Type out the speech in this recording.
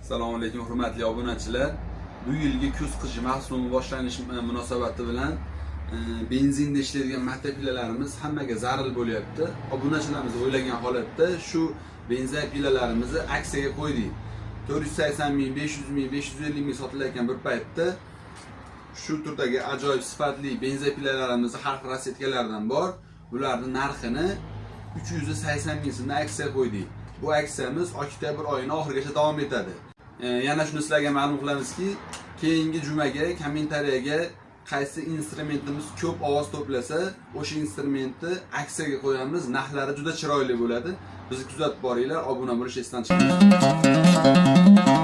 Assalomu alaykum hurmatli obunachilar. Bu yilgi kuz qish mavsumi boshlanishi munosabati bilan benzinda ishlaydigan marta pilalarimiz hammaga zarur bo'lyapti. Obunachilarimiz o'ylagan holatda shu benzin pilalarimizni aksiyaga qo'ydik. 480 ming, 500 ming, 550 ming sotilayotgan bir paytda shu turdagi ajoyib sifatli benzin pilalarimiz har xil rasetkalardan bor. Bularning narxini 380 ming so'mdan aksiya qo'ydik. Bu aksiyamiz oktyabr oyining oxirigacha davom etadi. Yana shuni sizlarga ma'lum qilamizki, keyingi jumaga kommentariyaga qaysi instrumentimiz ko'p ovoz to'plasa, o'sha instrumentni aksiyaga qo'yamiz. Narxlari juda chiroyli bo'ladi. Bizni kuzatib boringlar, obuna bo'lish esdan chiqmang.